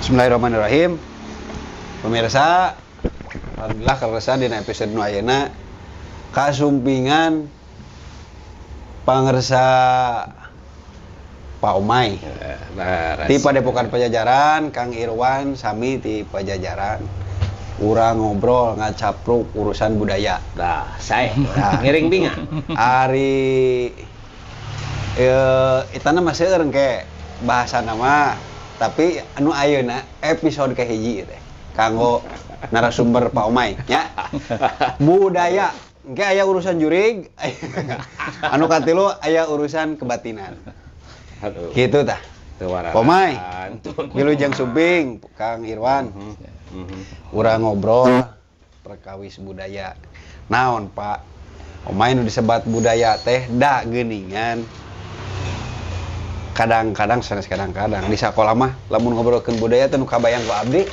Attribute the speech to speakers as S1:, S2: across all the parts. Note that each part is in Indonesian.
S1: Bismillahirrahmanirrahim. Pemirsa, alhamdulillah karesa dina episode nu ayeuna kasumpingan pangersa Pak Omay. Ti Padepokan Pajajaran, Kang Irwan sami ti Pajajaran. Urang ngobrol ngacapruk urusan budaya.
S2: Nah, saya ngiring binga.
S1: Ari itana masih engke bahasa nama tapi anu ayeuna episode kahiji teh kanggo narasumber Pak Omay nya. Budaya engke aya urusan jurig, anu katilu aya urusan kebatinan. Gitu tah. Pak Omay, wilujeng subing Kang Irwan. Urang ngobrol perkawis budaya. Naon Pak Omay nu disebat budaya teh da geuningan. Kadang-kadang sanes kadang-kadang di sakola mah lamun ngobrolkeun budaya teh nu kabayang ku abdi.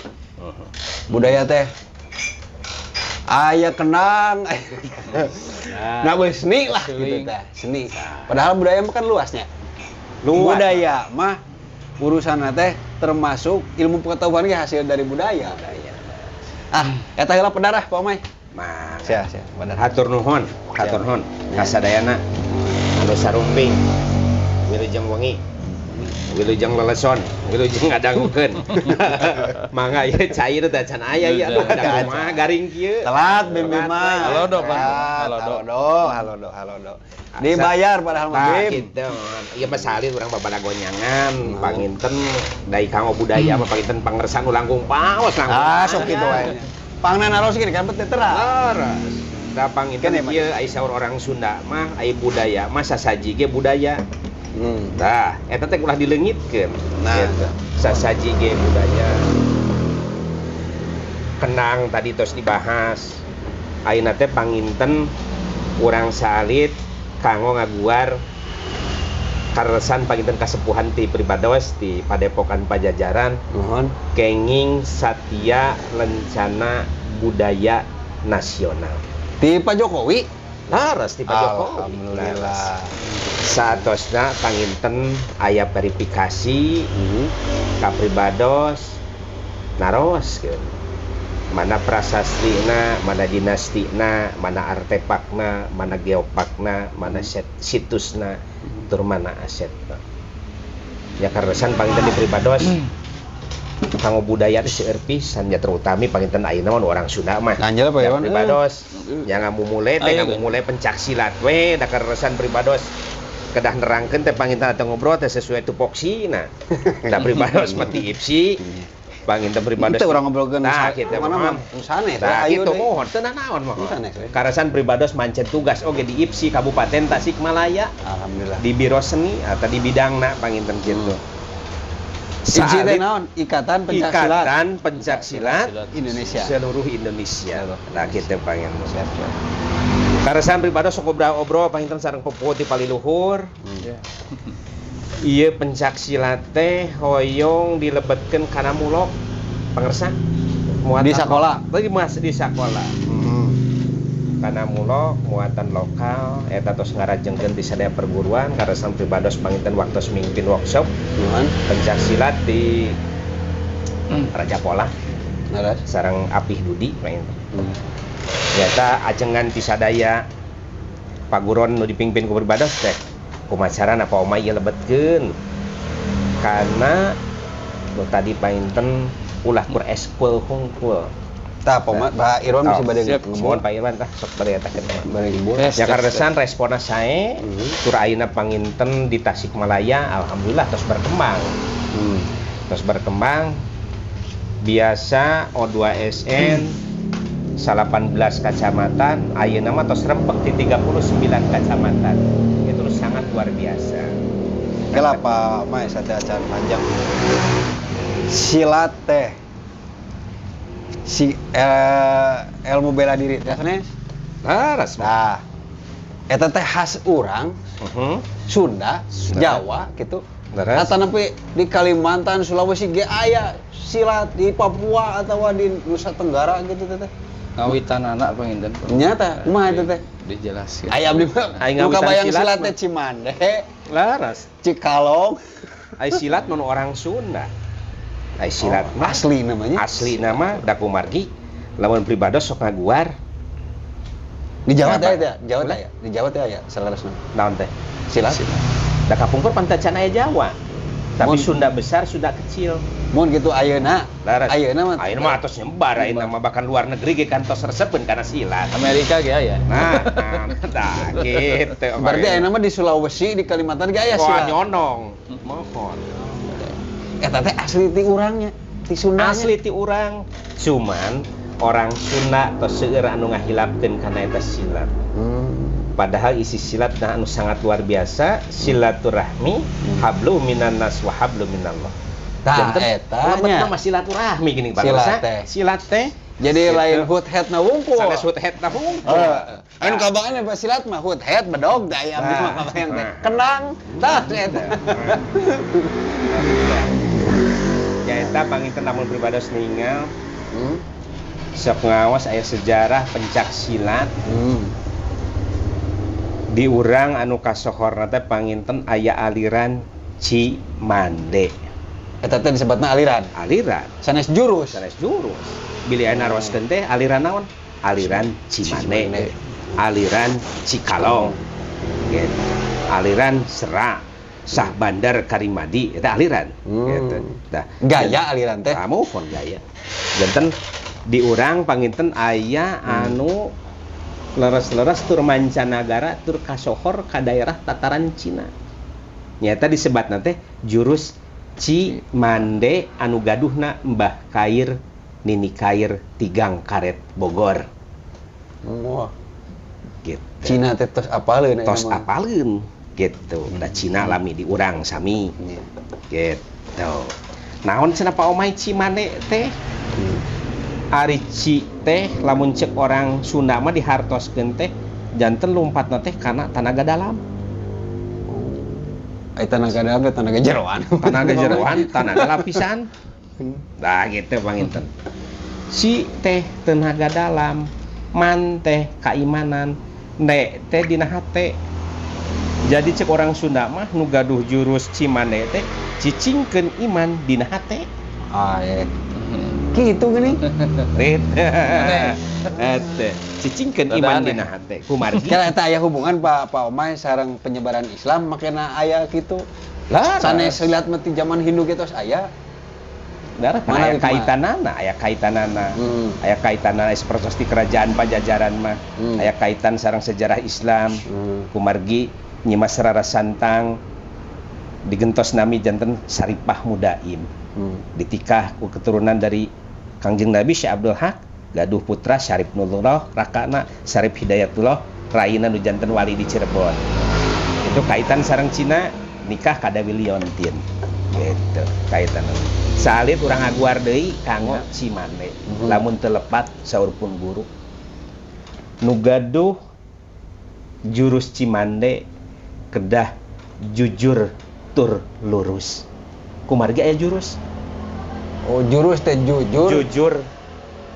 S1: Budaya teh aya kenang. Nah, seni lah gitu teh, seni. Padahal budaya mah kan luasnya. Budaya mah urusanna teh termasuk ilmu pengetahuan ge hasil dari budaya. Eta heula pedarah Pak Omay.
S2: Mah,
S1: sia pedarah.
S2: hatur nuhun kasadayana. Anu sarumping. Wilujeng wengi. Wilujeng leleson, wilujeng ngadangkeun. Mangga ieu cair teh can aya ieu atuh kadang mah garing kieu.
S1: Telat bim mah.
S3: Halodo.
S1: Dibayar padahal mah bim.
S2: Kitu. Ieu mah salin urang babada gonyangan, panginten dai kanggo budaya mah panginten pangersan nu langkung paos langkung.
S1: Sok kitu wae. Pangna naros gini kan teh terang.
S2: Laras. Da panginten ieu aya saur orang Sunda mah aya budaya mah sasaji ge budaya. Tah, eta teh ulah dileungitkeun.
S1: Nah,
S2: sasaji ge budaya. Kenang tadi tos dibahas. Ayeuna teh panginten urang salit kanggo ngaguar karesan panginten kasepuhan ti Pribados ti Padepokan Pajajaran.
S1: Nuhun.
S2: Kenging Satya Lencana Budaya Nasional.
S1: Ti Pak Jokowi.
S2: Laras ti Pak Jokowi.
S1: Alhamdulillah.
S2: Saatosna panginten aya verifikasi ka Pribados naroskeun. Mana prasastrina, mana dinastina, mana artefakna, mana geopakna, mana situsna, tur mana asetna. Ya karesan panginten di Pribados kanggo budaya teh seueur pisan ya terutami panginten ayeuna mah orang Sunda mah.
S1: Anjeul Pak Irwan.
S2: Pribados. Ya ngamumule teh ngamumule pencaksilat we da karesan Pribados. Kedah nerangkeun teh panginten atuh ngobrol teh sesuai tupoksina. Da Pribados mah ti IPSI. Panginten Pribados.
S1: Teu urang ngobrolkeun
S2: nah kitu mah
S1: sanes.
S2: Tah kitu mohon teu nanaon mah. Karesan Pribados mancen tugas oge di IPSI Kabupaten Tasikmalaya.
S1: Alhamdulillah.
S2: Di Biro Seni atau di bidangna panginten kitu.
S1: IPSI teh naon? Ikatan
S2: Pencaksilat
S1: Indonesia.
S2: Seluruh Indonesia. Nah kitu panginten. Karesan Pribados sok obrol panginten sareng pupuh ti paliluhur. Ieu pencaksilat teh hoyong dilebetkeun kana mulok pangersa
S1: Di sakola.
S2: Bagi mas di sakola. Kana mulok muatan lokal eta tos ngarajengkeun ti sadaya perguruan karesan Pribados panginten waktos mimpin workshop pencaksilat di Raja Polah. Sareng Apih Dudi panginten. Nyata ajengan ti sadaya paguron nu dipimpin ku Pribados teh kumacarana Pak Omay ieu lebetkeun kana nu tadi panginten ulah kur eskul hungkul.
S1: Tah Pak Irwan bisa bade
S2: ngomong Pak Irwan tah sok bade eta keur.
S1: Ya
S2: karesan responna sae tur ayeuna panginten di Tasikmalaya alhamdulillah terus berkembang. Terus berkembang biasa O2SN 18 kecamatan, ayeuna mah tos rempek di 39 kecamatan. Itu sangat luar biasa.
S1: Kenapa Mai sate acan panjang? Silat teh. Ilmu bela diri teh sanes.
S2: Laras.
S1: Nah, eta teh khas urang Sunda, Jawa gitu. Eta nepi di Kalimantan, Sulawesi ge aya silat di Papua atau di Nusa Tenggara gitu teh.
S3: Ngawitan anak panginten.
S1: Nyata, kumaha eta teh?
S3: Dijelaskeun.
S1: Aya abdi mah nu kabayang silat teh Cimande.
S2: Laras.
S1: Cikalong.
S2: Ai silat mun orang Sunda. Ai silat mah
S1: asli namanya.
S2: asli nama da kumargi lamun pribados sok ngaguar
S1: Di Jawa
S2: Apa?
S1: teh ya, Jawa teh ya. Di Jawa teh ya, salarasna.
S2: naon teh
S1: Silat.
S2: da kapungkur pantacan aya Jawa tapi
S1: Mun-
S2: Sunda besar Sunda kecil
S1: Mun gitu ayeuna.
S2: laras
S1: Ayeuna mah.
S2: ayeuna mah atos nyebar ayeuna mah bahkan luar negeri ge kantos resepkeun kana silat
S3: Amerika ge aya.
S2: nah tah gitu
S1: Berarti ayeuna mah di Sulawesi, di Kalimantan ge aya
S2: wah
S1: silat.
S2: nyonong mohon
S1: Eta teh asli ti urangnya, ti Sundanya.
S2: asli ti urang cuman orang Sunda tos seueur anu ngahilapkeun kana eta silat padahal isi silat nah anu sangat luar biasa silaturahmi hablu minan nas wa hablu minallah
S1: Tah
S2: Janten,
S1: eta
S2: lebet
S1: nya.
S2: mah silaturahmi gini Bang
S1: Silat
S2: Rosa.
S1: teh.
S2: Silat teh
S1: Jadi
S2: Gitu.
S1: lain hood head na wungkul.
S2: sanes hut head nah hungkul.
S1: Anu kabangan apa silat mah hood head bedog da aya abdi mah kabayang teh.
S2: Nah.
S1: Kenang tah eta.
S2: Ya eta panginten lamun pribados ninggal sok ngawas aya sejarah pencak silat di urang anu kasohorna teh panginten aya aliran Cimande.
S1: Eta teh disebutna aliran.
S2: Aliran
S1: Sanes jurus.
S2: sanes jurus. Bilih aya naroskeun teh aliran naon? Aliran Cimande.
S1: Cimande.
S2: Aliran Cikalong. Gitu. Aliran Serak. Sah Bandar Karimadi eta aliran. Gitu. Tah,
S1: Gaya aliran teh.
S2: kamu pun gaya. Janten di urang panginten aya anu leres-leres tur mancanagara tur kasohor ka daerah tataran Cina. Nyata disebatna teh jurus Cimande anu gaduhna Mbah Kair Nini Kair Tigang Karet Bogor.
S1: Wah,
S2: Gitu.
S1: Cina teh tos apaleun
S2: Tos apaleun gitu. Da Cina lami di urang sami. Gitu. Naon cenah Pak Omay Cimande teh? Ari Ci teh lamun cek orang Sunda mah dihartoskeun teh janten lompatna teh kana tanaga dalam.
S1: Ai tanaga dalam teh tanaga jeroan.
S2: Tanaga jeroan, tanaga lapisan. Nah gitu panginten. Si teh tenaga dalam, man teh kaimanan, ne teh dina hate. Jadi cek orang Sunda mah nu gaduh jurus Cimande teh cicingkeun iman dina hate.
S1: Ah, ya. Gitu gini.
S2: Rit. Ete, cicingkeun
S3: Rada
S2: iman
S3: aneh.
S2: dina hate. Kumargi.
S1: Kira eta aya hubungan Pak Omay sareng penyebaran Islam makanya aya gitu.
S2: Lah,
S1: Sanes lihat mah ti zaman Hindu gitu aya.
S2: darah kan
S1: Mana
S2: aya
S1: itu,
S2: kaitanana, aya kaitanana. Aya kaitanana seperti di kerajaan Pajajaran mah. Aya kaitan sareng sejarah Islam. Kumargi nyimas Rara Santang digentos nami janten Saripah Mudaim. Ditikah ku keturunan dari Kangjeng Nabi Syekh Abdul Haq gaduh putra Syarif Nurullah rakana Syarif Hidayatullah raina nu janten wali di Cirebon. Itu kaitan sareng Cina nikah kada Wiliontin gitu kaitan salit urang aguar deui kanggo Cimande lamun teu lepat saurpun guru nu gaduh jurus Cimande kedah jujur tur lurus kumargi aya jurus
S1: Oh, jurus teh jujur.
S2: jujur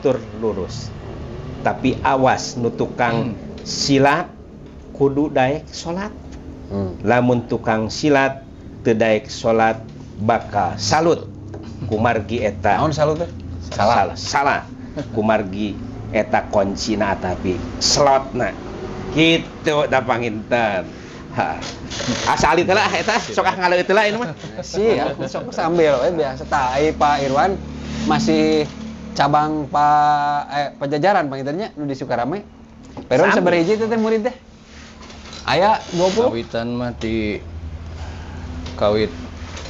S2: tur lurus tapi awas nu tukang silat kudu daek salat lamun tukang silat teu daek salat bakal salut kumargi eta
S1: Naon salut teh?
S2: salah kumargi eta kuncina tapi slotna kitu da panginten asal itu lah eta sok ngaleut teh lah ini mah
S1: Siap, sok sambil we biasa tah ai Pak Irwan masih cabang Pajajaran pangitannya nu di Sukarame. Pak Irwan
S2: Sambil.
S1: sabar hiji teh murid teh? Aya 20.
S3: Kawitan mah di kawit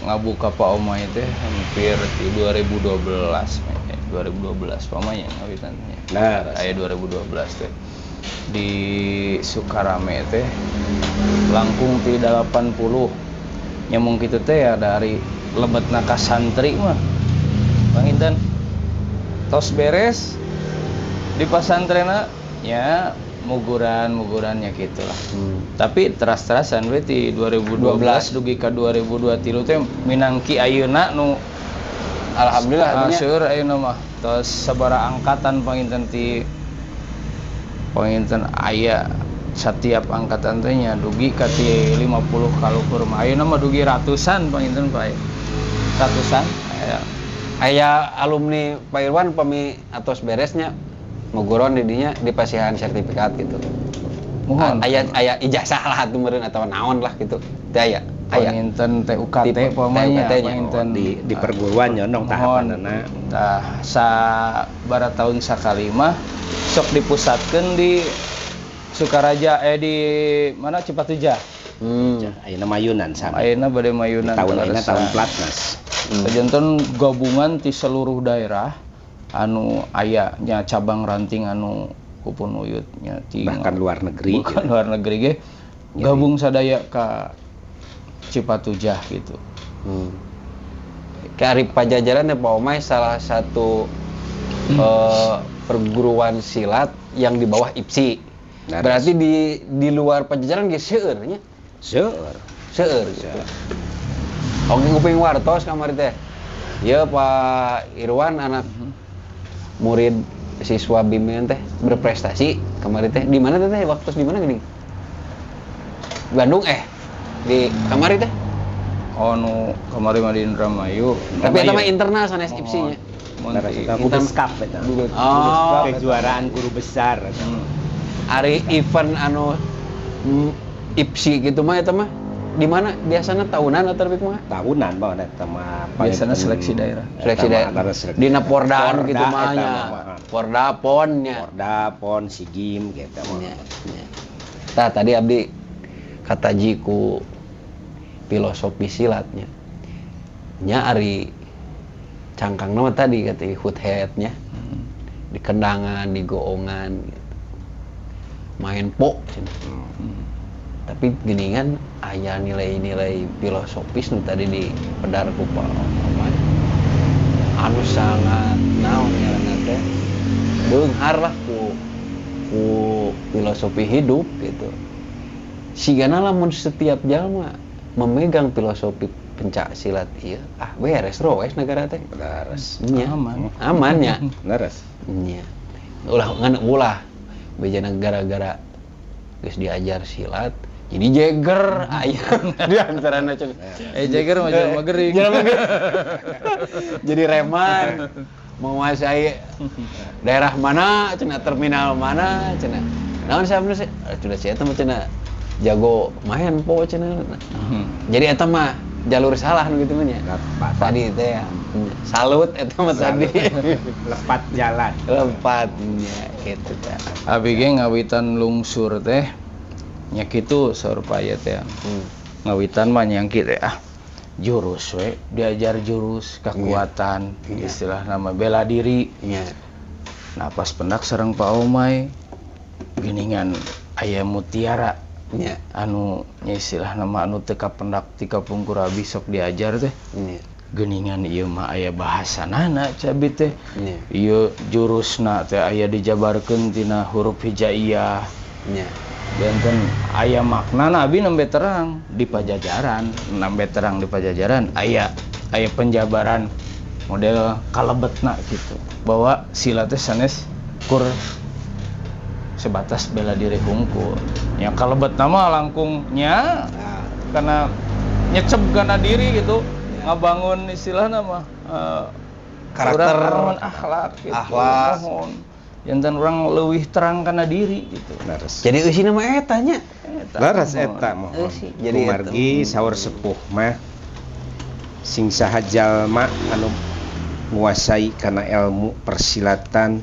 S3: ngabuka Pak Omay teh hampir di 2012 meh. 2012 Pak Omay ngawitan nya.
S2: Nah,
S3: Aya 2012 teh. Di Sukarame teh langkung ti 80. Nyamung kitu teh ya dari lebetna ka santri mah. Panginten tos beres di pasantrenna nya muguran-mugurannya gitu lah. Tapi teras-terasan we ti 2012 dugi ka 2023 teh minangki ayeuna nu
S1: Alhamdulillah artinya.
S3: seueur ayeuna mah tos sabaraha angkatan panginten ti panginten aya setiap angkatan teh nya dugi ka ti 50 kaluhur mah ayeuna mah dugi ratusan panginten Pak. Ratusan aya
S1: Aya alumni Pak Irwan pami atos beresnya nguguron di dinya di pasihan sertifikat gitu.
S3: Mohon.
S1: Aya ijazah lah atuh meureun atawa naon lah gitu. Teu aya.
S3: Panginten TUKT
S1: Di-
S3: pamanya
S1: TUKT-nya.
S3: panginten
S2: Di perguruan nyondong tahapanana.
S3: Tah sabara tahun sakali mah sok dipusatkeun di Sukaraja di mana Cipatujah.
S2: Ayeuna mayunan sama.
S3: Ayeuna bade mayunan
S2: Tahun ayeuna
S3: Talaresa.
S2: tahun platnas.
S3: Sajanten gabungan ti seluruh daerah anu aya nya cabang ranting anu kupun uyutnya ti
S2: Bahkan luar negeri.
S3: bukan luar negeri ge gabung sadaya ka Cipatujah gitu.
S1: Ke Arif Pajajaran ya Pak Omay salah satu perguruan silat yang di bawah IPSI.
S2: Nah,
S1: Berarti di luar Pajajaran ge seueur nya.
S2: Seueur.
S1: Seueur gitu. Oke nguping wartos kamari teh. Ieu Pak Irwan anak murid siswa bimbingan teh berprestasi kamari teh. Di mana teh waktu di mana gini? Bandung di kamari teh.
S3: Oh nu kamari mah di Indramayu.
S1: Tapi eta mah internal sanes IPSI nya.
S2: Guru skap eta.
S1: Oh,
S2: Kejuaraan guru besar.
S1: Ari event anu IPSI gitu mah eta mah di mana biasanya tahunan atau lebih mah?
S2: Tahunan bawa eta mah
S3: Biasana seleksi daerah.
S1: Seleksi daerah. Dina Porda anu gitu mah nya. Porda PON nya.
S2: Porda, PON, SIGIM gitu mah.
S1: Nya. Tah tadi abdi kataji ku filosofi silatnya. Nya ari cangkangna mah tadi kata hood headnya. Di kendangan, di goongan gitu. Main po cenah. Tapi geningan aya nilai-nilai filosofis nu tadi di pedar ku Pak Omay. Anu sangat naon ngaranna teh beunghar lah ku filosofi hidup gitu. Sigana lamun setiap jalma memegang filosofi pencak silat ieu beres roes negara teh.
S2: Beres.
S1: Nya.
S3: Aman.
S1: Aman nya.
S2: Beres.
S1: Nya. Ulah bejana gara-gara geus diajar silat jadi jeger aya di antarana cenah.
S3: Jagger mah jelema gering.
S1: Jadi reman menguasai daerah mana cenah terminal mana cenah. Naon sabna sih? Sudah saya teh cenah jago main po cenah. Jadi eta mah jalur salah nu kitu mah nya. Tadi teh ya. Salut eta mah tadi.
S2: Lepat jalan.
S1: Lempatnya gitu teh.
S3: Abi ge ngawitan lungsur teh nya kitu surupaya teh. Ngawitan mah nyangki teh jurus we diajar jurus kekuatan istilah nama bela diri.
S1: Iya.
S3: Nah pas pendak sareng Pak Omay geningan aya mutiara
S1: Iya.
S3: anu nya istilah nama anu teu kapendak ti kapungkur abi sok diajar teh.
S1: Iya.
S3: Geningan ieu mah aya bahasanana cabi teh.
S1: Iya.
S3: Ieu jurusna teh aya dijabarkeun tina huruf hijaiyah.
S1: Iya.
S3: Benten aya maknana abi nembe terang di Pajajaran, nembe terang di Pajajaran aya penjabaran model kalebetna gitu. Bahwa silat teh sanes kur sebatas bela diri hungkul. Ya kalebetna mah langkungnya karena nyecep kana diri gitu. Ngabangun istilahna mah
S1: Karakter,
S3: urang akhlak gitu.
S1: akhlak.
S3: Mohon. Jantan orang leuwih terang kana diri gitu.
S2: Beres.
S1: Jadi eusina mah eta nya.
S2: Leres eta mohon.
S1: Jadi
S2: Kumargi saur sepuh mah sing saha jalma anu nguasai kana ilmu persilatan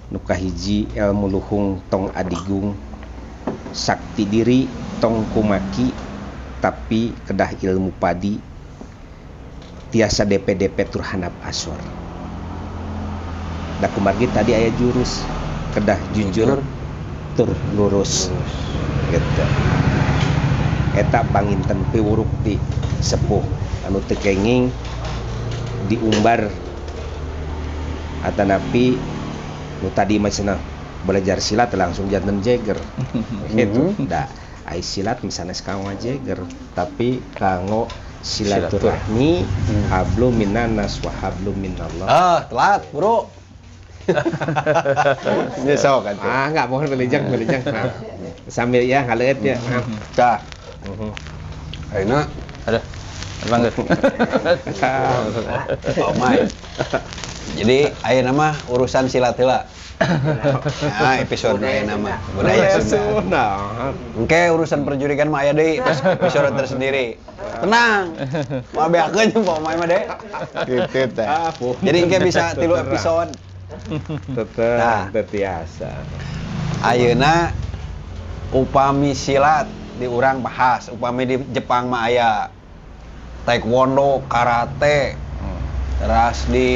S2: nu kahiji ilmu luhung tong adigung sakti diri tong kumaki tapi kedah ilmu padi tiasa DP turhanap asor. Da kumargi tadi aya jurus kedah jujur tur lurus gitu. Eta banginten piwuruk di sepuh anu teu kenging diumbar atanapi nu tadi mah cenah belajar silat langsung janten jeger gitu. Da ai silat misalnya kanggo jeger tapi kanggo silaturahmi hablum minannas wa hablum minallah.
S1: Telat, Bro. Nyesok kan.
S2: Enggak mohon belejang. Nah, sambil ya ngaleut ya.
S1: Tah. Ayeuna
S3: Bangga.
S1: Omai. Jadi ayeuna mah urusan silat heula. Nah, episode ayeuna mah budaya Sunda. Engke urusan perjurikan mah aya deui episode tersendiri. Tenang. Moal beakeun Pak Omai mah deh. Gitu teh. Jadi engke bisa 3 episode.
S2: Tetiasa.
S1: Ayeuna upami silat di urang bahas, upami di Jepang mah aya taekwondo, karate, terus di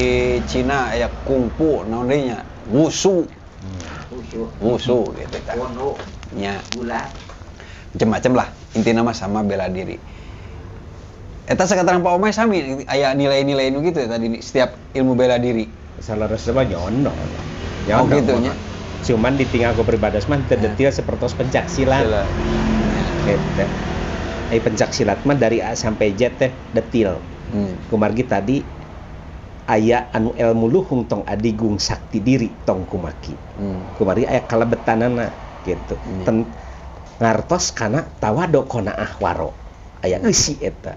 S1: Cina aya kungfu, naon deui nya? Wushu gitu kan. Nya macam-macam lah, intina mah sama bela diri. Eta sakatarang Pak Omai sami aya nilai-nilai nu gitu ya tadi setiap ilmu bela diri.
S2: Salaras mah nyondo.
S1: Oh gitu nya.
S2: Cuman ditinggal ku pribados mah teu detail sapertos pencak silat. Gitu. Pencak silat mah dari A sampai Z teh detail. Kumargi tadi aya anu ilmu luhung tong adigung sakti diri tong kumaki. Kumargi aya kalebetanana gitu. Ngartos kana tawado kona ahwaro. Aya eusi eta.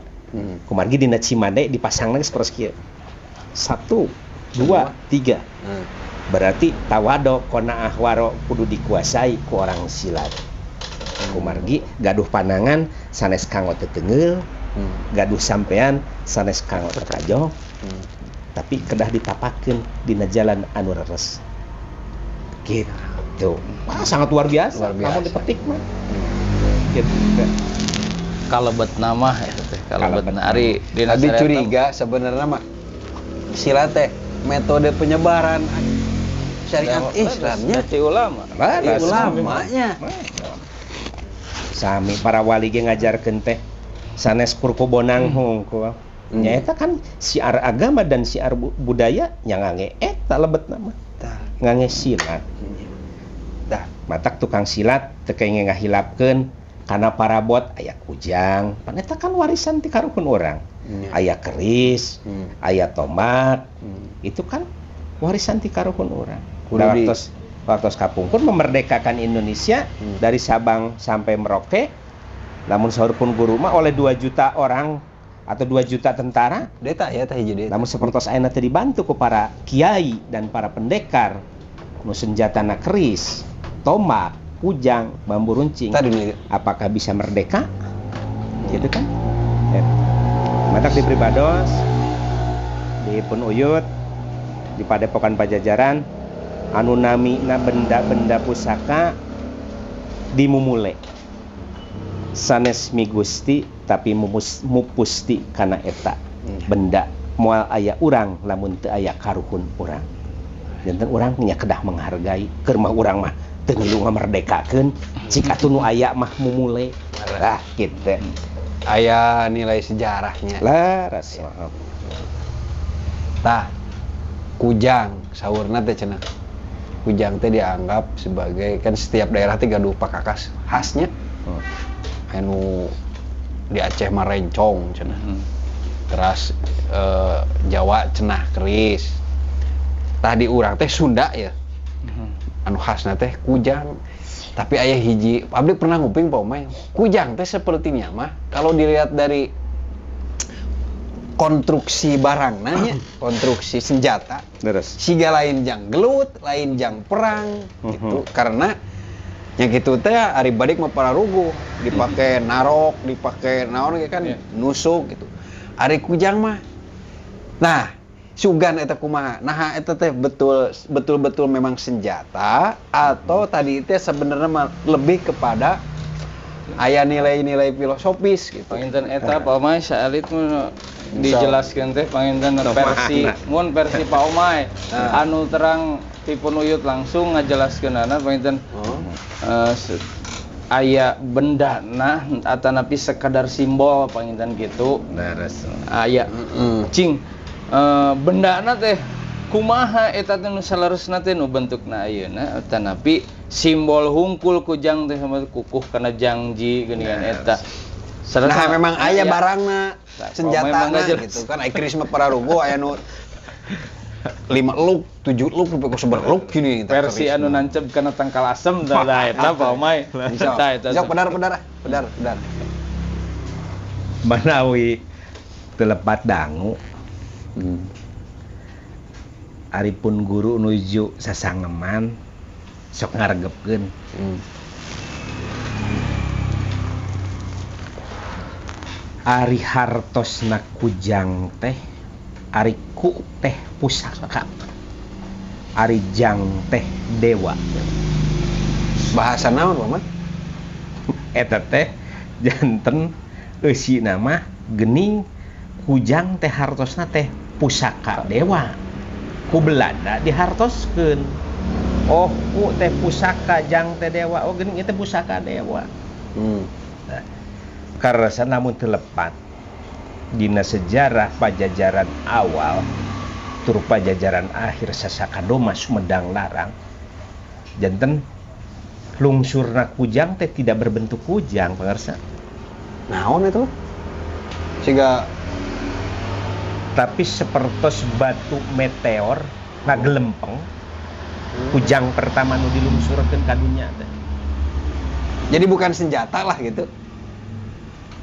S2: Kumargi dina Cimande dipasangna geus sapertos kieu. 1 2 3. Berarti tawado kona ahwaro kudu dikuasai ku orang silat. Kumargi gaduh panangan sanes kanggo teteungeul, gaduh sampean sanes kanggo tekajog. Tapi kedah ditapakeun dina jalan anu leres. Gitu. Sangat luar biasa. Namun dipetik mah. Gitu.
S3: Kalebet nama eta teh, kalebet ari dina
S1: Tadi curiga sebenarnya mah silat teh metode penyebaran syariat Islamnya
S3: ci ulama.
S1: Ulamanya.
S2: Sami para wali ge ngajarkeun teh sanes kurkubonang hungkul. Nyaeta kan siar agama dan siar budaya nya ngangge eta lebetna mah. Ngangge silat. Dah, matak tukang silat teu kenging ngahilapkeun kana parabot aya kujang. Pan eta kan warisan ti karuhun urang. Aya keris, aya tombak. Itu kan warisan ti karuhun urang. Waktu kapungkur memerdekakan Indonesia dari Sabang sampai Merauke, namun saurpun guru mah oleh 2 juta orang atau 2 juta tentara.
S1: Deta ya teh hiji deta.
S2: Namun sapertos ayeuna teh dibantu ku para kiai dan para pendekar nu senjatana keris, tombak, kujang, bambu runcing. Apakah bisa merdeka? Gitu kan? Matak di Pribados, di Punuyut, di Padepokan Pajajaran, anu namina benda-benda pusaka dimumule sanes migusti tapi mupusti kana eta benda moal aya urang lamun teu aya karuhun urang janten urang nya kedah menghargai keur mah urang mah teu ngelu ngamerdekakeun cik atuh nu aya mah mumule lah kitu
S1: aya nilai sejarahnya
S2: laras
S1: tah kujang saurna teh cenah kujang teh dianggap sebagai kan setiap daerah teh gaduh pakakas khasnya. Anu di Aceh mah rencong cenah. Terus Jawa cenah keris. Tah di urang teh Sunda ya. Anu khasna teh kujang. Tapi aya hiji, abdi pernah nguping Pak Omai. Kujang teh sepertinya mah kalau dilihat dari konstruksi barang nanya, konstruksi senjata. Siga lain jang gelut, lain jang perang gitu. Karena yang gitu teh ari badik mah pararuguh, dipake narok, dipake naon kan nusuk gitu. Ari kujang mah nah, sugan eta kumaha? Nah, eta teh betul-betul memang senjata atau tadi teh sebenarnya lebih kepada aya nilai-nilai filosofis gitu.
S3: Panginten eta Pak Omai saelit dijelaskeun teh panginten versi mun versi Pak Omai anu terang ti Punuyut langsung ngajelaskeunana panginten aya bendana atanapi sekadar simbol panginten kitu. Aya cing bendana teh kumaha eta teh nu salaresna teh nu bentukna ayeuna atanapi simbol hungkul kujang teh sama kukuh kana jangji geuningan eta.
S1: Nah memang aya barangna senjatana gitu kan aya keris mah pararugo aya nu 5 luk, 7 luk, sampai seberluk gini.
S3: Versi anu nancep kana tangkal asem tah eta Pak Omai.
S1: Bisa pedar.
S2: Manawi telepat dangu
S1: Hmm.
S2: aripun guru nuju sasangeman sok ngaregepkeun
S1: Hmm.
S2: ari hartosna kujang teh ari ku teh pusaka ari jang teh dewa
S1: Bahasa naon Paman?
S2: eta teh janten eusi nama gening kujang teh hartosna teh pusaka dewa ku Belanda dihartoskeun oh ku teh pusaka jang teh dewa oh geuning ieu teh pusaka dewa
S1: Hmm.
S2: nah, karena namun telepat dina sejarah Pajajaran awal tur Pajajaran akhir sasaka doma Sumedang Larang janten lungsurna kujang teh tidak berbentuk kujang pangarsa
S1: Naon itu? Siga
S2: tapi sepertos batu meteor ngagelempeng kujang pertama nu dilungsurkeun ka dunya teh
S1: jadi bukan senjata lah gitu.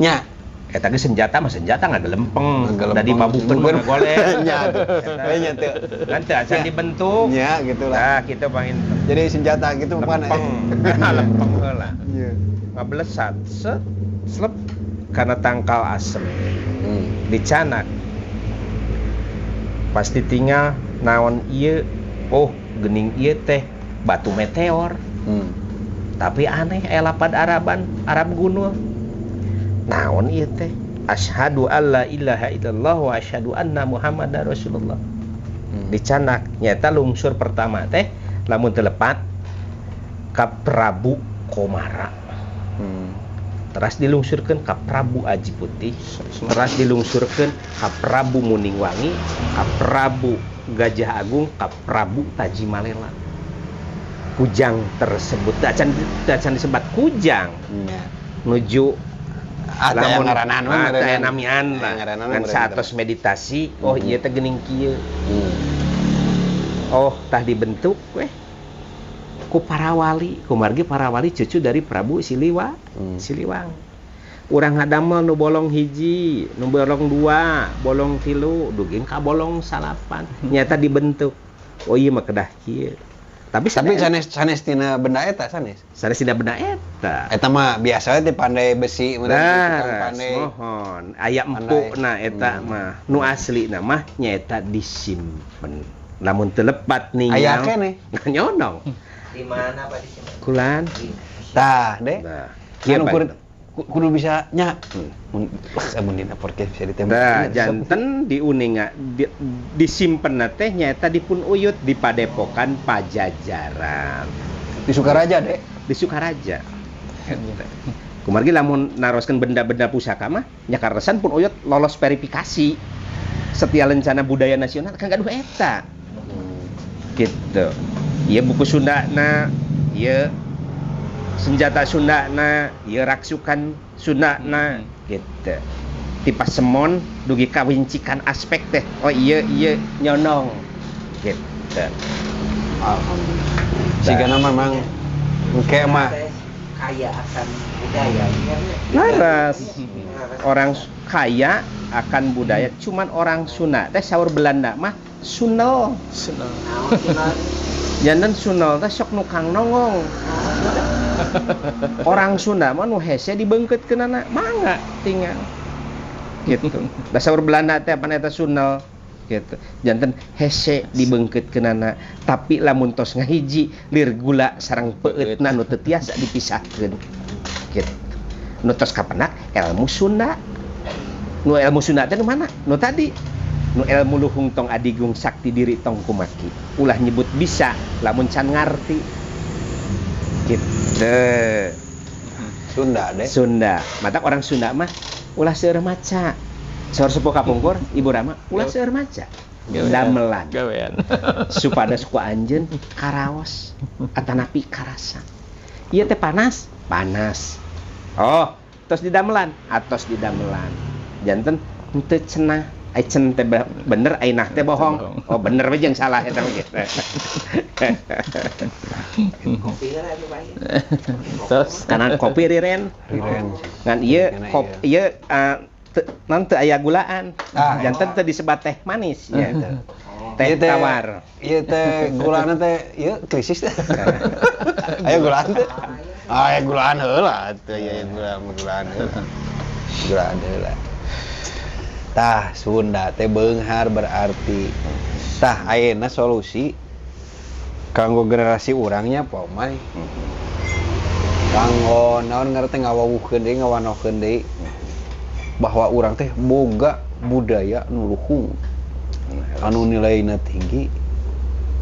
S1: Nya,
S2: eta ge senjata mah senjata ngagelempeng
S1: Ngagelempeng.
S2: da dimabukeun mah ngagolek
S1: Nya tuh. Nya tuh.
S2: kan teu acan dibentuk
S1: Nya gitu lah.
S2: nah kita pangin
S1: Jadi senjata gitu bukan.
S2: lempeng lempeng heula
S1: Iya.
S2: ngablesat set slep karena tangkal asem
S1: Hmm.
S2: dicanak pasti tinggal naon ieu oh gening ieu teh batu meteor
S1: Hmm.
S2: tapi aneh lapad Araban Arab gunul naon ieu teh asyhadu alla ilaha illallah wa asyhadu anna muhammadar rasulullah dicanak nyata lungsur pertama teh lamun telepat ka Prabu Komara
S1: Hmm.
S2: teras dilungsurkeun ka Prabu Aji Putih teras dilungsurkeun ka Prabu Muningwangi ka Prabu Gajah Agung ka Prabu Tajimalela kujang tersebut dacan disebat kujang
S1: Nya.
S2: nuju
S1: Ada yang ngaranan mah
S2: ada
S1: ngaranan.
S2: namian lah
S1: Ngaranan
S2: kan
S1: mah
S2: satos meditasi oh ieu teh geuning kieu
S1: Hmm.
S2: oh tah dibentuk weh ku para wali kumargi para wali cucu dari Prabu Siliwa Siliwang urang ngadamel nu bolong hiji nu bolong dua bolong tilu duging ka bolong salapan nyata dibentuk oh iya mah kedah kieu tapi
S1: sanes tina benda eta sanes.
S2: sanes tidak benda eta
S1: Eta mah biasa teh pandai besi meureun tukang
S2: nah
S1: pandai.
S2: mohon aya
S1: Pandai.
S2: empukna eta mah nu aslina mah nyaeta disimpen lamun teu lepat ninggal
S1: Aya keneh.
S2: nyonong
S4: Di mana Pak di sini?
S2: kulan
S1: Tah, deh.
S2: nah
S1: Kieu
S2: kieu
S1: kudu bisa nya. Mun amun dina podcast bisa ditembak.
S2: nah janten diuninga disimpenna teh nyaeta dipun uyut di Padepokan Pajajaran
S1: Di Sukaraja, Dek.
S2: di Sukaraja kumargi lamun naroskeun benda-benda pusaka mah nya karesan pun uyut lolos verifikasi Setia Lencana Budaya Nasional kan gaduh eta gitu ieu buku Sundana ieu senjata Sundana ieu raksukan Sundana gitu ti Pasemon dugi kawincikan aspek teh oh ieu nyonong gitu
S1: Alhamdulillah. Sigana memang engke mah
S4: Kaya akan budaya.
S2: laras orang kaya akan budaya cuman orang Sunda teh saur Belanda mah Sunel
S3: Senang.
S2: janten Sunel teh sok nu kang nongong orang Sunda mah nu hese dibeungkeutkeunana mangga tinggal gitu da saur Belanda teh apa eta Sunel gitu janten hese dibeungkeutkeunana tapi lamun tos ngahiji lir gula sareng peueutna nu teu tiasa dipisahkeun gitu nu tos kapenak ilmu Sunda nu ilmu Sunda teh nu mana nu tadi nu ilmu luhung tong adigung sakti diri tong kumaki ulah nyebut bisa lamun can ngarti gitu
S1: Sunda, Dek.
S2: Sunda matak orang Sunda mah ulah seueur maca saur sepuh kapungkur ibu Rama ulah seueur maca damelan
S3: Gawean.
S2: supados ku anjeun karaos atanapi karasa ieu teh panas oh tos didamelan atos didamelan janten henteu cenah ai cen teh bener ai nah teh bohong oh bener we jeung salah eta mah gitu
S4: Kopi kan ada baik.
S3: Terus
S2: karena kopi riren
S1: Riren.
S2: ngan ieu
S1: Karena
S2: ieu teu non teu aya gulaan.
S1: Ah,
S2: Janten teu disebat teh manis ya teh. Teh
S1: Ieu teh-
S2: tawar.
S1: Ieu teh gulana teh ieu krisis teh. Aya gulaan teh. Aya gulaan heula teh aya gulaan heula. Gulaan heula. Tah Sunda teh beunghar berarti. Tah ayeuna solusi kanggo generasi urangnya Pomay. Kanggo naon ngaran teh ngawawuhkeun deui ngawanohkeun deui bahwa urang teh boga budaya nu luhung anu nilainya tinggi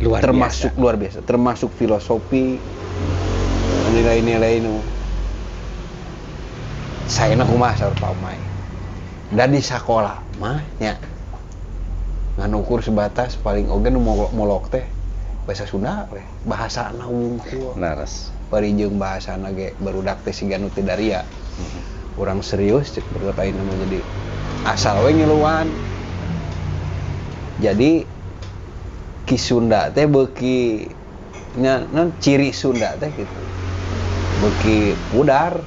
S1: termasuk luar biasa termasuk filosofi nilai-nilai nu saena kumaha saur Pomay da di sakola mah nya ngan ukur sebatas paling oge nu molok teh bahasa Sunda we bahasana wungkul
S2: Laras.
S1: parijeng bahasana ge barudak teh siga nu teu daria urang serius cek barudak ayeuna mah jadi asal we ngiluan jadi ki Sunda teh beuki non ciri Sunda teh gitu beuki pudar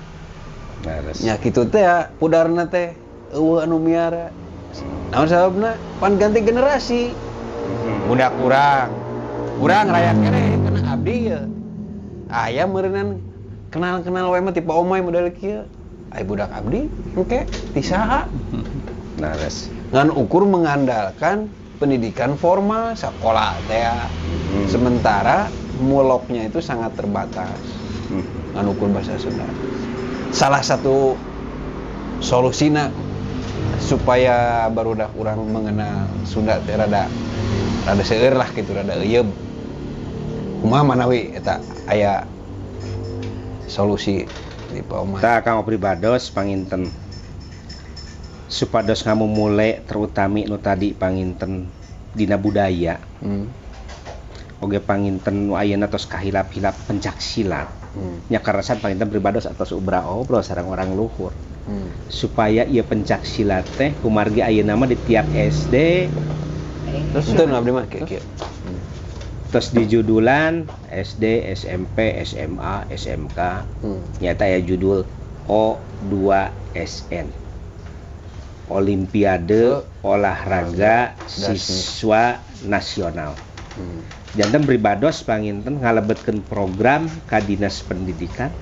S2: Laras.
S1: nya kitu teh ya pudarna teh eueuh anu miara naon sababna pan ganti generasi budak urang rayak keneh kana abdi ya aya meureunnan kenal-kenal we mah ti Pomay model kieu aya budak abdi engke ti saha
S2: Laras.
S1: ngan ukur mengandalkan pendidikan formal sekolah teh ya. Sementara muloknya itu sangat terbatas ngan ukur bahasa Sunda salah satu solusina supaya barudak urang mengenal Sunda teh rada seueur lah gitu rada euyeub kumaha manawi eta aya solusi di Pomay
S2: Tah kanggo pribados panginten supados ngamumule terutami nu tadi panginten dina budaya oge panginten nu ayeuna tos kahilap-hilap pencaksilat nya karasan panginten pribados atos ubra obro sareng orang luhur supaya ieu pencaksilat teh kumargi ayeuna mah di tiap SD
S1: terus itu nu abdi mah kieu
S2: terus di judulan SD, SMP, SMA, SMK nyata ya judul O2SN Olimpiade Olahraga Siswa Nasional. Janten pribados panginten ngalebetkeun program ka Dinas Pendidikan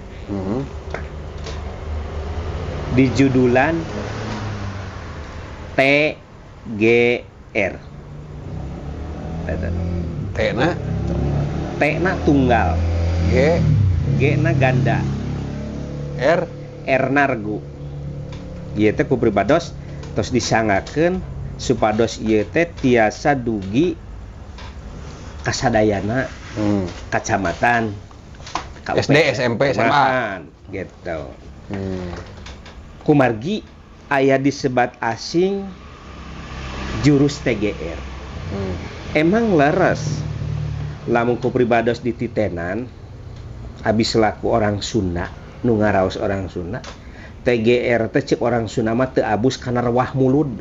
S2: di judulan TGR. T-na tunggal, G-na ganda, R-na regu. Ieu teh ku pribados tos disangakeun supados ieu teh tiasa dugi kasadayana kacamatan
S1: SD, SMP, SMA
S2: gitu. Kumargi aya disebat asing jurus TGR. Emang leres lamun ku pribados dititenan abis selaku orang Sunda nu ngaraos orang Sunda TGR teh cek orang Sunda mah teu abus kana rewah mulud.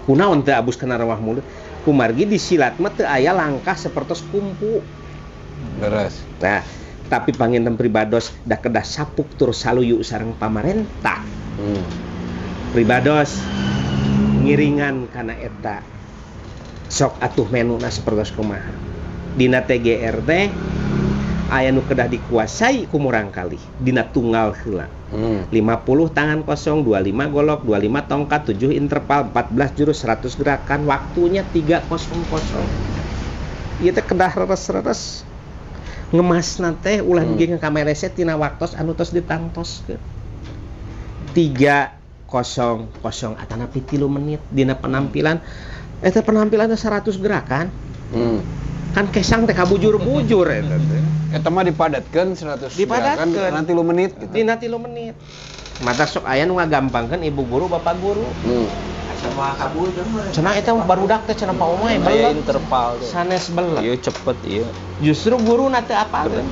S2: Kunaon teu abus kana rewah mulud? Kumargi di silat mah teu aya langkah sapertos kumpu.
S1: Leres.
S2: Nah, tapi panginten pribados da kedah sapuk tur saluyu sareng pamarentah. Pribados ngiringan kana eta. Sok atuh menuna sapertos kumaha. Dina TGR teh aya nu kedah dikuasai ku murang kali dina tunggal heula. 50 tangan kosong, 25 golok, 25 tongkat, 7 interval, 14 jurus, 100 gerakan, waktunya 3:00. Ieu teh kedah reres-reres. Ngemasna teh ulah dugi ngakamerese tina waktos anu tos ditangtoskeun. 3:00 atana 3 menit dina penampilan. Eta penampilannya 100 gerakan. Kan kesang teh kabujur-bujur eta teh.
S1: Eta mah dipadatkeun 100 gerakan nanti 3 menit gitu.
S2: Dina 3 menit. Mata sok aya nu ngagampangkeun ibu guru bapak guru.
S4: Sama kabujur mah.
S2: Cenah eta barudak teh cenah Pomay
S3: aya
S2: belet.
S3: interval teh.
S2: Sanes belet.
S3: Ieu cepet ieu.
S2: Justru guruna teu apalkeun.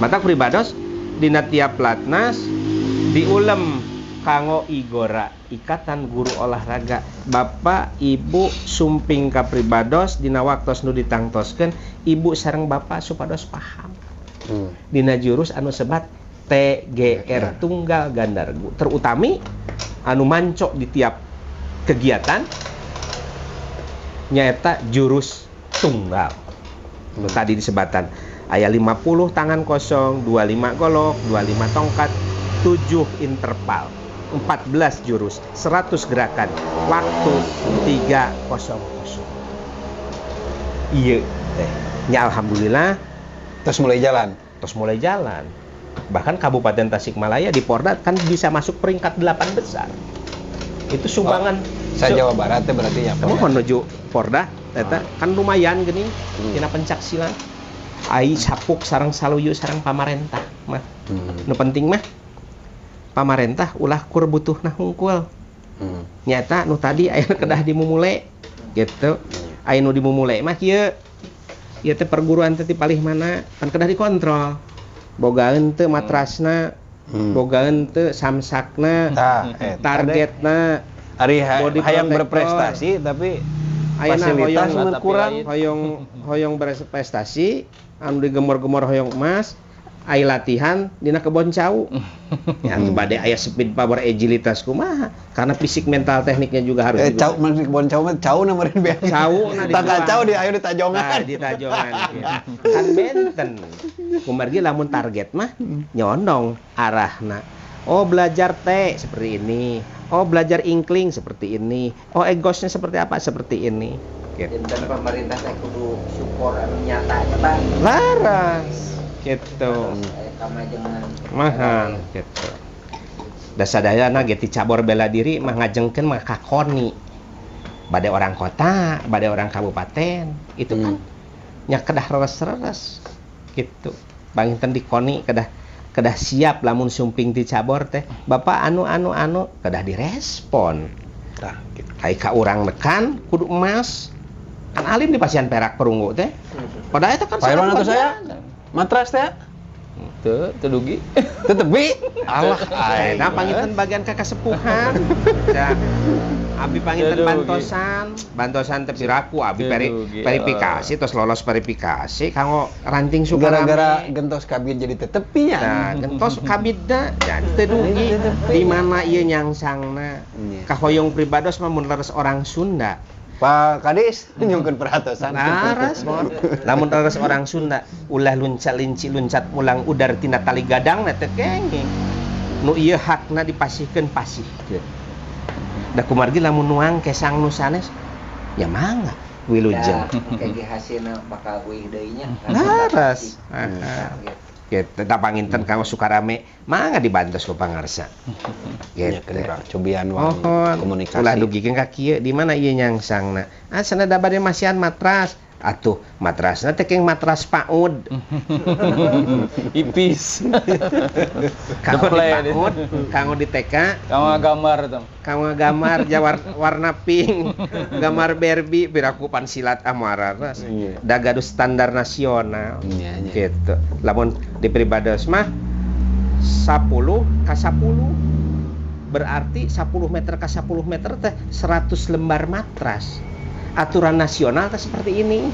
S2: Mata pribados dina tiap platnas diulem kanggo Igora Ikatan Guru Olahraga. Bapak Ibu sumping ka pribados dina waktos nu ditangtoskeun ibu sareng bapak supados paham. Dina jurus anu sebat TGR tunggal gandargu terutami anu mancok di tiap kegiatan nyaeta jurus tunggal. Tadi disebatan aya 50 tangan kosong, 25 golok, 25 tongkat, 7 interval, 14 jurus, 100 gerakan, waktu 3:00. Iya teh. Ya alhamdulillah
S1: Terus mulai jalan.
S2: Bahkan Kabupaten Tasikmalaya di Porda kan bisa masuk peringkat 8 besar. Itu sumbangan
S1: Jawa Barat teh berarti ya.
S2: kamu menuju Porda eta kan lumayan geuning tina pencaksilat. Ai sapuk sareng saluyu sareng pamarentah mah. Nu penting mah pamarentah ulah kur butuhna hungkul. Nyata nu tadi aya kedah dimumule gitu. Aya nu dimumule mah kieu. Ieu teh perguruan teh ti palih mana kan kedah dikontrol. Bogaeun teu matrasna, bogaeun teu samsakna, targetna
S1: Ari
S2: body
S1: hayang
S2: protector.
S1: berprestasi tapi
S2: Ayeuna
S1: fasilitas
S2: hoyong
S1: mah kurang.
S2: hoyong berprestasi anu digemor-gemor hoyong emas aya latihan dina kebon cau. Ya anu bade aya speed power agilitas kumaha karena fisik mental tekniknya juga harus
S1: Cau masih kebon cau mah cau na meureun beas.
S2: Cau na
S1: Tangga cau di ayo di tajongan.
S2: Nah, di tajongan. Ya. Kan benten. Kumargi lamun target mah nyondong arahna. Oh belajar T seperti ini. Oh belajar inkling seperti ini. Oh egosnya seperti apa? Seperti ini. Gitu.
S4: Dan pemerintah teh kudu support anu nyata Pak.
S2: Laras. Gitu.
S4: Kamajengan.
S2: Mahal gitu. Da sadayana ge ti cabor bela diri mah ngajengkeun mah ka KONI. Bade orang kota, bade orang kabupaten, itu kan nya kedah reres-reres gitu. Banginten di KONI kedah siap lamun sumping ti cabor teh. Bapak anu kedah direspon.
S1: Tah gitu.
S2: Hai ka urang nekan kudu emas. Kan alim di Pasian Perak Perunggu teh. Pada eta kan
S1: Pairon atuh saya. Matras teh.
S3: Teu dugi.
S1: Tetebi. Allah.
S2: Nah, panginten bagian kakasepuhan. Ya. Abi panginten bantosan teh piraku abi verifikasi terus lolos verifikasi kanggo ranting Sukarame.
S1: Gara-gara gentos kabin jadi tetepi ya.
S2: Nah, gentos kabidna jadi teu dugi. Di mana ieu nyangsangna? Ka hoyong pribados mah mun leres orang Sunda.
S1: Pak Kadis nyungkeun perhatosan.
S2: Laras mon. Lamun leres orang Sunda ulah luncat ulang udar tina tali gadang teh kenging. Nu ieu hakna dipasihkeun pasihkeun. Da kumargi lamun nuang kesang nu sanes ya mangga wilujeng.
S4: Kayak hasilna bakal eueuh deui nya.
S2: Laras. Gitu, da panginten kanggo Sukarame mangga dibantos ku pangarsa.
S1: Gitu. Cobian
S2: Mohon
S1: komunikasi.
S2: ulah dugikeun ka kieu di mana ieu nyangsangna. Sana da bade masihan matras. Atuh matrasna teh keng matras paud.
S3: Ipis.
S2: Kanggo
S3: Deplay
S2: di paud, kanggo di TK,
S3: Kamu gambar tuh.
S2: kanggo gambar warna pink, gambar Barbie piraku pansilat amararas. Da gaduh standar nasional.
S1: Iya.
S2: Gitu. Lamun di pribados mah 10 ka 10 berarti 10 meter ka 10 meter teh 100 lembar matras. Aturan nasional teh seperti ini.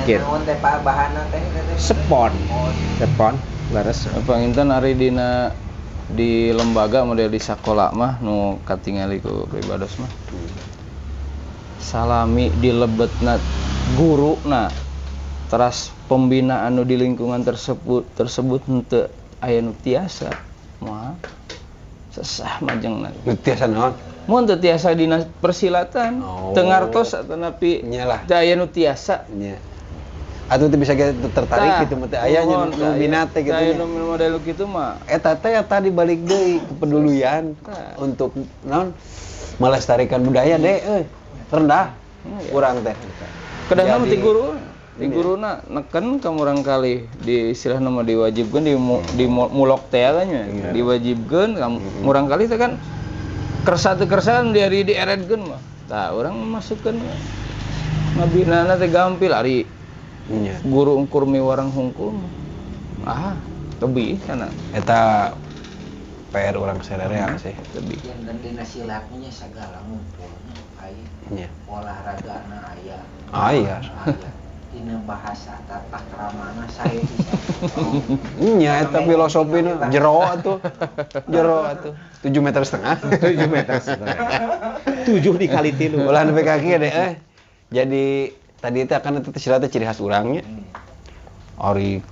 S4: Dina naon teh Pak bahanna teh?
S2: Sepon leres.
S3: Panginten ari dina di lembaga model di sakola mah nu katingali ku pribados mah. Salami dilebetna guruna. Teras pembinaan nu di lingkungan tersebut henteu aya nu tiasa. Moal sesah majengna.
S1: Nu tiasa naon?
S3: Mun teu tiasa dina persilatan, teu ngartos atapi
S1: Nyalah.
S3: teu aya nu tiasa.
S1: Nya. Atuh teu bisa tertarik gitu mah teh aya nya nu minat teh gitu.
S3: Aya
S1: nya.
S3: nu model kitu mah.
S1: Eta teh tadi balik deui kepedulian untuk naon melestarikan budaya deh rendah kurang teh.
S3: Kadang-kadang
S1: Jadi-
S3: ti guruna neken ka murang kali di istilahna mah diwajibkeun di mulok teh nya diwajibkeun ka murang kali teh kan kersa teu kersa di eredkeun mah. Tah urang masukkeun ngabinana teh gampil ari
S1: Nya.
S3: guru ungkur miwarang hungkul mah. Tebih kana
S1: Eta PR orang sererea sih.
S3: tebih.
S4: Dan dina silatnya segala ngumpulnya aya.
S1: Nya.
S4: Olahragana aya.
S1: Aya.
S4: Aya. tina bahasa tata kramana saya bisa.
S1: Nya eta filosofina jero atuh. 7,5 meter.
S2: 7 meter setengah. 7 dikali 3.
S1: Ulah nepi kaki deh Jadi tadi itu akan itu silat ciri khas urangnya. Ori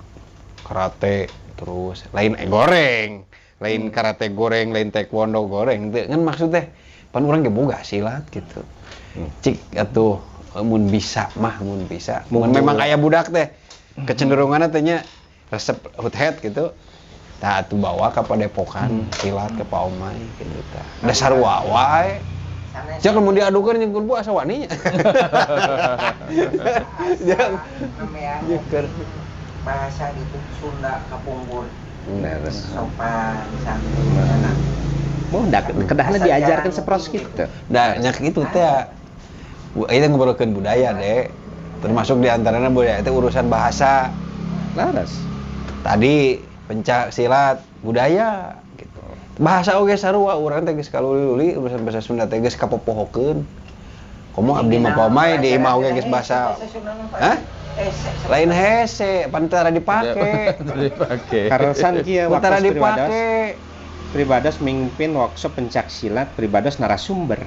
S1: karate terus lain goreng, lain karate goreng, lain taekwondo goreng. Itu kan maksudnya pan urang ge boga silat gitu. Cik atuh mun bisa. Mun memang aya budak teh kecenderunganna teh nya resep hut head gitu. Tah atuh bawa ka Padepokan silat ke Pak Omay gitu tah. Dasar wae. Jangan mun diadukeun jeung kulbu asa waninya. Jangan
S4: Namanya bahasa gitu Sunda kapungkur. Sopan santun enak.
S2: Mau kedahna diajarkan sepros gitu.
S1: Da nya kitu teh. Itu ngobrolkeun budaya deh. Termasuk diantaranya budaya itu urusan bahasa.
S2: Laras.
S1: Tadi pencak silat budaya gitu. Bahasa oge sarua urang teh geus kaluli-luli urusan bahasa Sunda teh geus kapopohokeun. Komo abdi mah pamai di imah oge geus bahasa. Hah? Lain hese, pantara dipake.
S2: Karosan kieu
S1: Pantara
S2: waktu
S1: dipake.
S2: Pribados mimpin workshop pencak silat Pribados narasumber.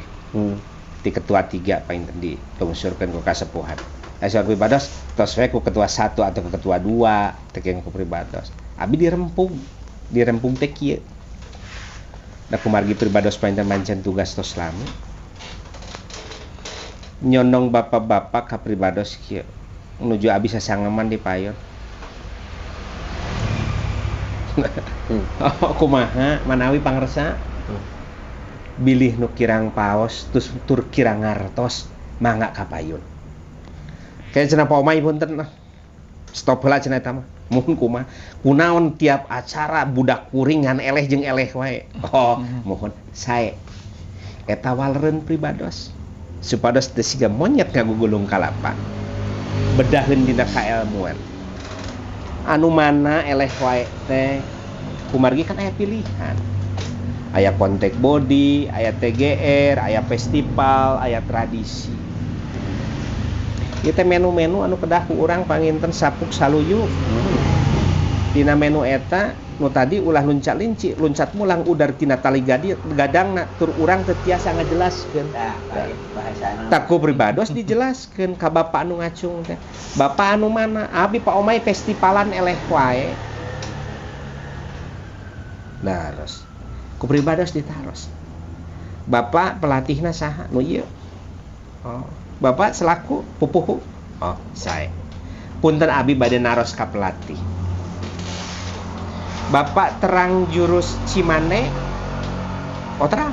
S2: Di ketua 3 painten di lungsurkeun ku kasepuhan. Asal Pribados tos we ku ketua 1 atau ku ketua 2 teh ku Pribados. Abi dirempung teh kieu. Da kumargi Pribados painten mancen tugas tos lami. Nyondong bapak-bapak ka Pribados kieu. Menuju abi sasangeman di payon. Kumaha manawi pangresa? Bilih nu kirang paos terus tur kirang ngartos mangga kapayun. Kayak cenah Pak Omay punten stop heula cenah eta mah. Mun kunaon tiap acara budak kuring ngan eleh jeung eleh wae. Oh, mohon sae. Eta waleureun Pribados. Supados teu siga monyet ngagugulung kalapa. Bedaheun dina kailmuan. Anu mana eleh wae teh kumargi kan aya pilihan. Aya kontek body, aya TGR, aya festival, aya tradisi. Ieu teh menu-menu anu kedah ku urang panginten sapuk saluyu. Dina menu eta nu tadi ulah luncat-linci, loncat mulang udar tina tali gadangna tur urang teu tiasa ngajelaskeun.
S4: Bahasana.
S2: Tak ku Pribados dijelaskeun ka bapak anu ngacung teh. Bapak anu mana? Abi Pak Omay festivalan eleh wae. Nah, terus ku Pribados ditaros. Bapak pelatihna saha? Nu ieu. Oh, Bapak selaku pupuh. Oh, sae. Punten abi bade naros ka pelatih. Bapak terang jurus Cimande. Oh, terang.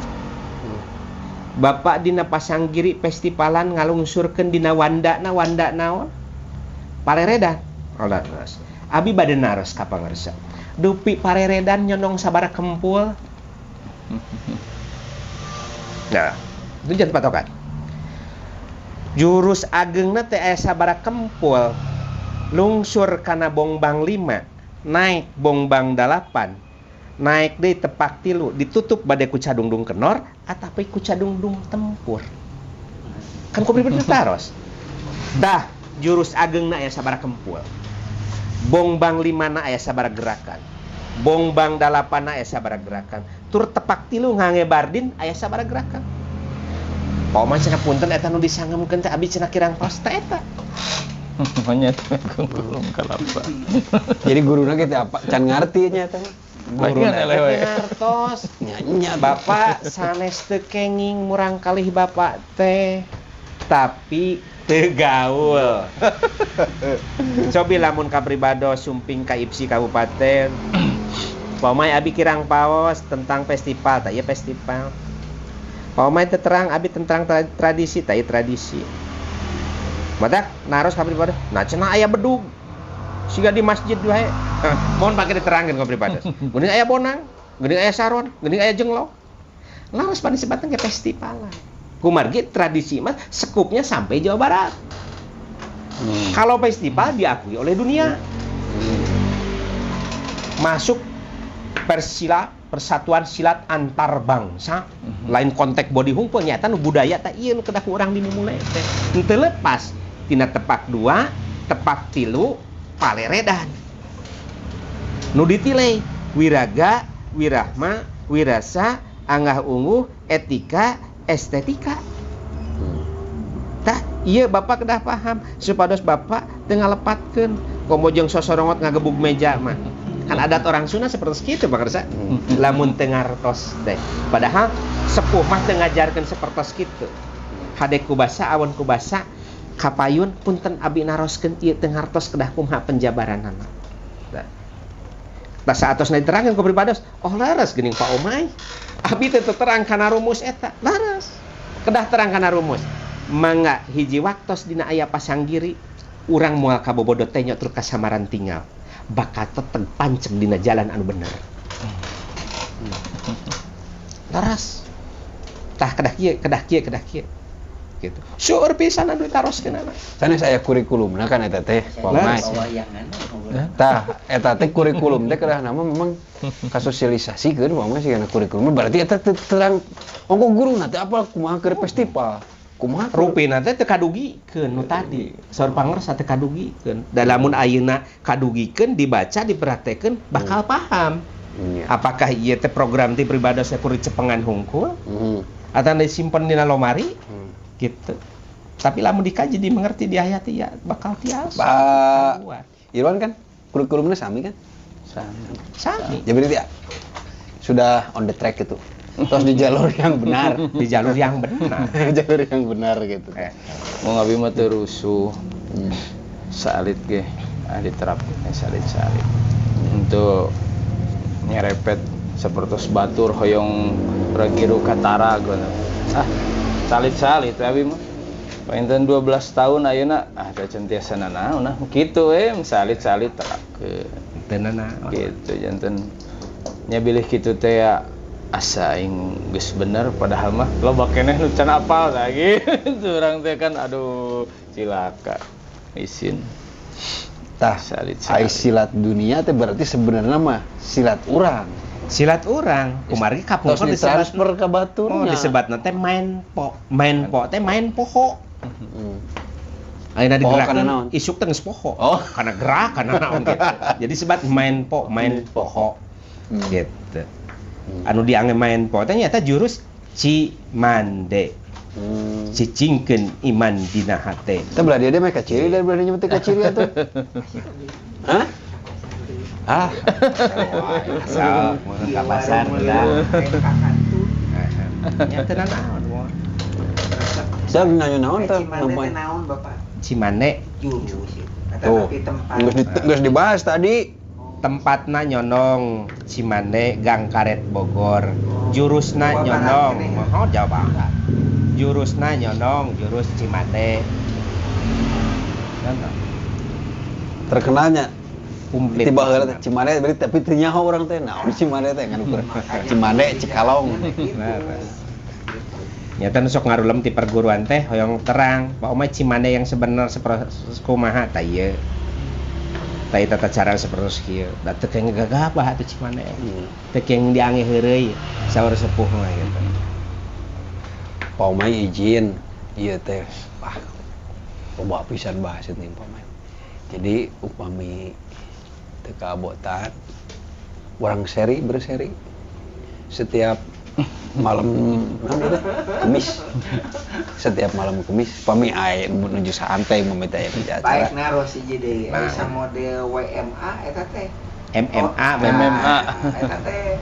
S2: Bapak dina Pasanggiri festivalan ngalungsurkeun dina Wanda naon? Pareredan. Oh, terus. Abi bade naros ka pangarsa. Dupi pareredan nyonong sabara kempul. Nah, itu jangan patokan. Jurus agengna teh aya sabara kempul. Lungsur kana bongbang 5, naik bongbang 8, naik deui tepak 3, ditutup bade ku cadungdung kenor atapi ku cadungdung tempur. Kan ku pribadi taros. Dah, jurus agengna aya sabara kempul. Bongbang 5 aya sabara gerakan. Bongbang 8 aya sabara gerakan. Tur tepak 3 ngange bardin aya sabara gerakan. Poma cenah punten eta nu disangemkeun teh abi cenah kirang pas teh eta.
S3: Monyet gulung kalapa.
S1: Jadi guruna ge teh apa? Can ngarti nya eta mah.
S3: Guruna eleh we.
S2: Ngartos.
S1: Nya
S2: Bapak sanes teu kenging murang kalih bapak teh. Tapi teu gaul. Cobi lamun ka Pribados sumping ka IPSI kabupaten. Pamai abi kirang paos tentang festival, tah ieu festival. Pamai teu terang abi tentang tradisi, tah ieu tradisi. Madak naros ka Pribados. Nah cenah aya bedug. Siga di masjid wae. Mohon pake diterangkeun ka Pribados. Geuning aya bonang, geuning aya saron, geuning aya jenglong. Laras pada sebatang ke festivalan. Kumargi tradisi mah sekupnya sampai Jawa Barat. Kalau festival diakui oleh dunia. Masuk Persatuan Silat Antar Bangsa. Lain kontek body hungkul nyata nu budaya tah ieu nu kedah urang dimulai teh. Henteu lepas tina tepak 2, tepat tilu paleredan nu ditilai wiraga wirahma wirasa anggah ungu etika estetika tah iya bapak kedah paham supados bapak tengah lepatkeun komojeng sosorongot ngagebug meja mah kan adat orang Sunda seperti itu Pak Kersa lamun teu ngartos deh padahal sepuh mah teu ngajarkeun sapertos kitu hade kubasa awan kubasa kapayun punten abi naroskeun ieu teu ngartos kedah kumaha penjabaranana tah saatosna diterangkeun ku pribados oh laras geuning Pak Omay abi teu terang kana rumus eta laras kedah terang kana rumus mangga hiji waktos dina aya pasanggiri urang moal kabobodo teh nyotur kasamaran tinggal bakal tetep pancem dina jalan anu bener laras tah kedah kieu gitu syukur pisan anu ditaroskeun anak
S1: sanes aya kurikulumna kan eta teh Omay tah eta teh kurikulum teh kedah nama memang kasosialisasikeun Omay sigana kurikulum berarti eta terang ongko guruna teh apal kumaha keur festival kumaha
S2: rupina teh teu kadugikeun nu tadi saur pangersa teu kadugikeun da lamun ayeuna kadugikeun dibaca dipraktekeun bakal paham apakah ieu teh program ti pribados kudu cepengan hungkul atawa disimpen dina lomari gitu tapi lamun dikaji dimengerti dihayati ya bakal tiasa
S1: Pak Irwan kan kurikulumnya sami kan
S2: sami
S1: jadi berarti ya sudah on the track itu terus di jalur yang benar
S2: di jalur yang benar
S1: jalur yang benar gitu
S3: mau ngabi mah teu rusuh salit ge diterapkeun salit untuk nyerepet sapertos batur hoyong ragiru katara geuna salit abi mah painten 12 tahun ayeuna teh centiasa nanaon kitu salit terapkeun
S2: teu nanaon
S3: gitu janten nya bilih kitu teh ya asa aing geus bener padahal mah loba keneh nu can apal lagi urang teh kan aduh cilaka isin
S1: tah ai silat dunia teh berarti sebenarnya mah silat urang kumaha kapungkur ditransfer ka baturnya
S2: disebatna teh main po teh main poho ayeuna digerakkeun isuk teh geus poho kana gerak kana naon gitu jadi sebat main poho gitu anu diange main po teh nyata jurus Cimande cicingkeun iman dina hate
S1: teh belah dia mah kaciri dari belah nyebut kaciri atuh hah
S2: asal mau ke pasar udah nyata naon mo
S1: saya naon teh
S4: naon Bapak
S2: Cimande
S4: jurus
S1: tuh geus dibahas tadi
S2: tempatna nyonong Cimande Gang Karet Bogor jurusna nyonong mohon Jawa Barat jurusna nyonong jurus Cimande
S1: terkenalnya
S2: komplit
S1: tiba heula teh Cimande berarti tapi teu nyaho urang teh naon Cimande teh kan ukur Cimande Cikalong
S2: nyata sok ngarulem ti perguruan teh hoyong terang Pak Omay Cimande yang sebenar kumaha tah ieu tai tata cara sapertos kieu da teu keng gagabah atuh Cimande teu keng diange heureuy saur sepuh mah gitu
S1: Pak Omay izin ieu teh loba pisan bahas teh Pak Omay jadi upami teu kaabotan urang berseri setiap malam Kemis setiap malam Kemis pami aya menuju santai meminta aya acara
S4: baik naros hiji deui asa model WMA eta teh
S2: MMA
S4: eta teh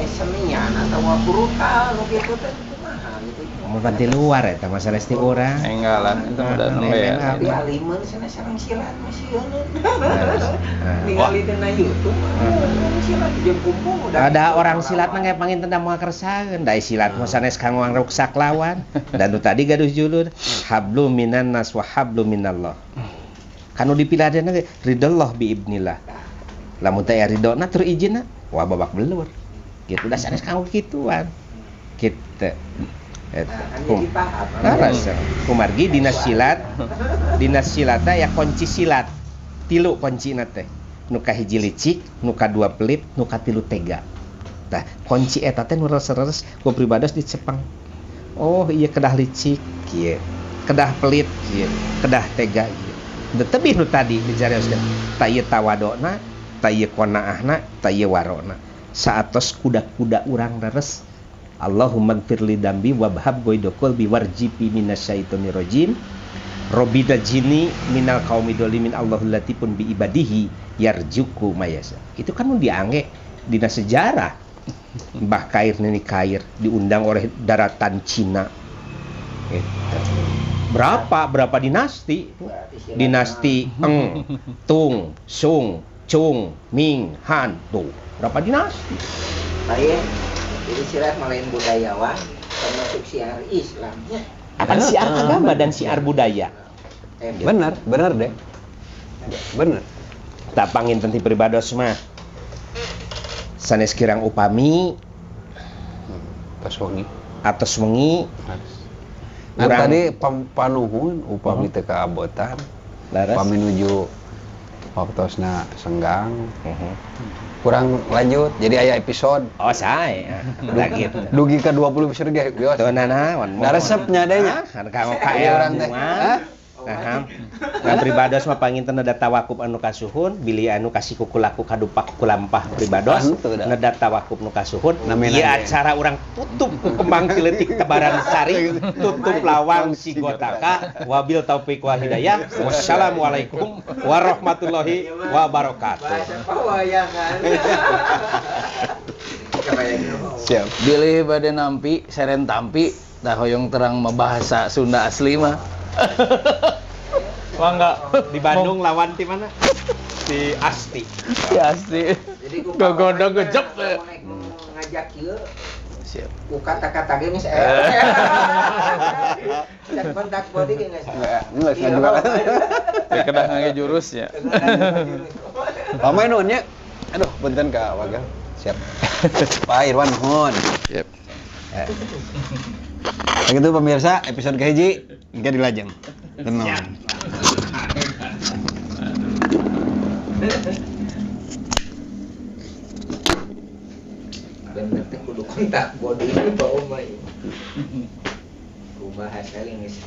S4: senian atawa brutal nu kitu teh kumaha gitu
S2: mau banti luar eta masalah sti urang
S3: enggalan itu udah ya
S4: tapi alimeun sana sareng silat masih euneun ningali dina YouTube silat jeung kumpul
S2: ada orang silat mah panginten da moal kersaeun da silat mah sanes kanggo ruksak lawan dan tadi gaduh julur hablum minan nas wa hablum minallah kanu dipiladena ridallah bi ibnillah lamun teh ridona tur izinna wah babak belur gitu da sanes kanggo kituan kitu kumargi dinas silat ya kunci silat tilu kuncina teh nu kahiji licik nu kadua pelit nu katilu tega tah kunci eta teh nu reres ku pribados dicepeng oh iya kedah licik kieu kedah pelit kieu kedah tega kieu Tetapi nu tadi dijarioskeun taya tawadona, taya qanaahna, taya warona. Saatos kuda-kuda urang leres. Allahumma gfirli dambi wabhab goidokol biwarjibi minasyaitonir rajim. Robida jini minal qaumi dolimin Allahul latifun bi ibadihi yarjuku mayasa. Itu kan diange dina sejarah. Mbah Kair Neni Kair diundang oleh daratan Cina. Berapa dinasti? Dinasti Eng, Tung, Sung, Chung, Ming, Han, tuh. Berapa dinasti?
S4: Saya jadi silat malain budayawan termasuk siar Islamnya.
S2: Akan siar agama dan siar budaya.
S1: Bener deh. Bener.
S2: Tak pangin tenti pribados mah. Sanes kirang upami atas wengi.
S1: Nah tadi panuhun upami teu kaabotan. Upami nuju waktosna senggang. Kurang lanjut jadi aya episode.
S2: Oh sae. Lagi
S1: dugi ke 20 episode ge bios.
S2: Teu naon.
S1: Da resepnya deh nya.
S2: Kanggo KL mah. Nah pribados mah panginten nada tawakub anu kasuhun, bilih anu kasih kukulaku kadupak kulampah pribados. Nada tawakub nu kasuhun. Ieu acara urang tutup ku kembang ciletik tebaran sari, tutup lawang si gotaka. Wabil taufik wal hidayah. Wassalamualaikum warahmatullahi wabarakatuh.
S1: Siap.
S3: Bilih bade nampi seren tampi dah hoyong terang mah bahasa Sunda asli mah.
S2: Wah enggak di Bandung lawan di mana? Di Asti.
S3: Di Asti.
S4: Jadi
S3: gogodog gejep.
S4: Ngajak ieu.
S3: Siap.
S4: Ku kata-kata ge geus dan kontak body ge geus.
S1: Geus ngajual.
S3: Kedah ngage jurus ya.
S1: Pamain nuhun nya. Aduh, punten ka Wagal. Siap. Pak Irwan nuhun.
S3: Siap.
S1: Begitu pemirsa, episode kehiji engke dilajeng. Tenang.
S4: Bener teh kudu kontak body itu Pak Umay. Ku bahas kali geus.